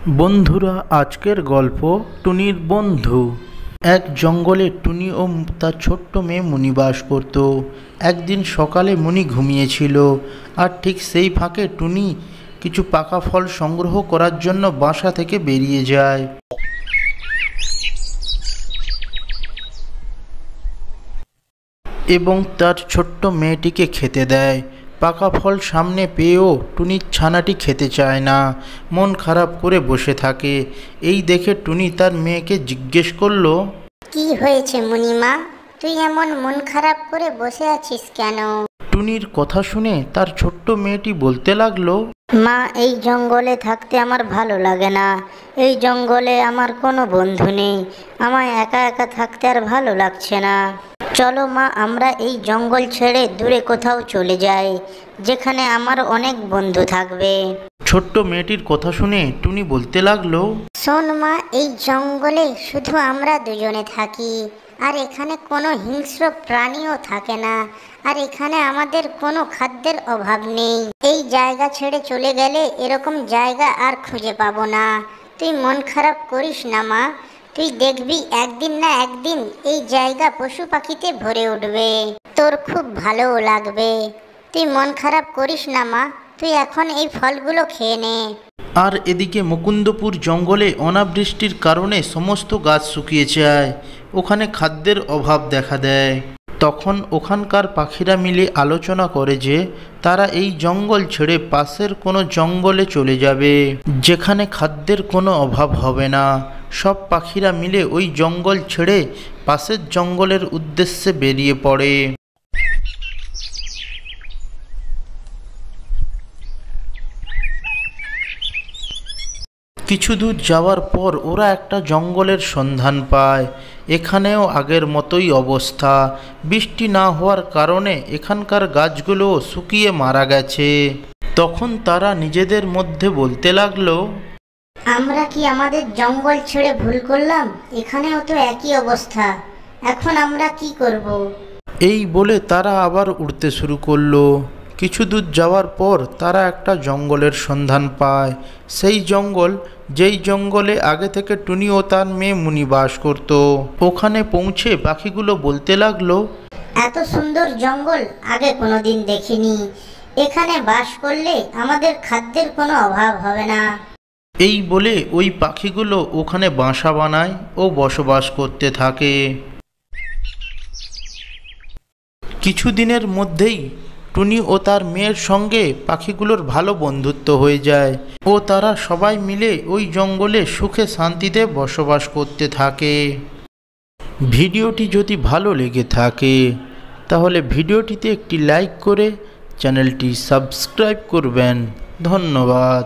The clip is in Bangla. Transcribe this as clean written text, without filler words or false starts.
বন্ধুরা, আজকের গল্প টুনির বন্ধু। এক জঙ্গলে টুনি ও তার ছোট্ট মেয়ে মুনি বাস করত। একদিন সকালে মুনি ঘুমিয়েছিল, আর ঠিক সেই ফাঁকে টুনি কিছু পাকা ফল সংগ্রহ করার জন্য বাসা থেকে বেরিয়ে যায় এবং তার ছোট্ট মেয়েটিকে খেতে দেয়। পাকা ফল সামনে পেয়েও টুনির ছানাটি খেতে চায় না, মন খারাপ করে বসে থাকে। এই দেখে টুনি তার মেয়েকে জিজ্ঞেস করলো, কি হয়েছে মুনিমা, তুই এমন মন খারাপ করে বসে আছিস কেন? টুনির কথা শুনে তার ছোট্ট মেয়েটি বলতে লাগলো, মা, এই জঙ্গলে থাকতে আমার ভালো লাগে না। এই জঙ্গলে আমার কোনো বন্ধু নেই, আমায় একা একা থাকতে আর ভালো লাগছে না। চলো মা, আমরা এই জঙ্গল ছেড়ে দূরে কোথাও চলে যাই, যেখানে আমার অনেক বন্ধু থাকবে। ছোট্ট মেয়েটির কথা শুনে টুনি বলতে লাগলো, শোন মা, এই জঙ্গলে শুধু আমরা দুজনে থাকি, আর এখানে কোনো হিংস্র প্রাণীও থাকে না, আর এখানে আমাদের কোনো খাদ্যের অভাব নেই। এই জায়গা ছেড়ে চলে গেলে এরকম জায়গা আর খুঁজে পাবো না। তুই মন খারাপ করিস না মা, তুই দেখবি একদিন না একদিন এই জায়গা পশু পাখিতে ভরে উঠবে, তোর খুব ভালোও লাগবে। তুই মন খারাপ করিস না মা, তুই এখন এই ফলগুলো খেয়ে নে। আর এদিকে মুকুন্দপুর জঙ্গলে অনাবৃষ্টির কারণে সমস্ত গাছ শুকিয়ে যায়, ওখানে খাদ্যের অভাব দেখা দেয়। তখন ওখানকার পাখিরা মিলে আলোচনা করে যে তারা এই জঙ্গল ছেড়ে পাশের কোনো জঙ্গলে চলে যাবে, যেখানে খাদ্যের কোনো অভাব হবে না। সব পাখিরা মিলে ওই জঙ্গল ছেড়ে পাশের জঙ্গলের উদ্দেশ্যে বেরিয়ে পড়ে। কিছু দূর যাওয়ার পর ওরা একটা জঙ্গলের সন্ধান পায়। এখানেও আগের মতোই অবস্থা, বৃষ্টি না হওয়ার কারণে এখানকার গাছগুলো শুকিয়ে মারা গেছে। তখন তারা নিজেদের মধ্যে বলতে লাগলো, আমরা কি আমাদের জঙ্গল ছেড়ে ভুল করলাম? এখানেও তো একই অবস্থা, এখন আমরা কি করব? এই বলে তারা আবার উড়তে শুরু করলো। কিছু দূর যাওয়ার পর তারা একটা জঙ্গলের সন্ধান পায়। সেই জঙ্গল, যেই জঙ্গলে আগে থেকে টুনি ও তার মেয়ে মুনি বাস করত। ওখানে পৌঁছে পাখিগুলো বলতে লাগলো, এত সুন্দর জঙ্গল আগে কোনোদিন দেখিনি, এখানে বাস করলে আমাদের খাদ্যের কোনো অভাব হবে না। এই বলে ওই পাখিগুলো ওখানে বাসা বানায় ও বসবাস করতে থাকে। কিছুদিনের মধ্যেই টুনি ও তার মেয়ের সঙ্গে পাখিগুলোর ভালো বন্ধুত্ব হয়ে যায় ও তারা সবাই মিলে ওই জঙ্গলে সুখে শান্তিতে বসবাস করতে থাকে। ভিডিওটি যদি ভালো লেগে থাকে তাহলে ভিডিওটিতে একটি লাইক করে চ্যানেলটি সাবস্ক্রাইব করবেন। ধন্যবাদ।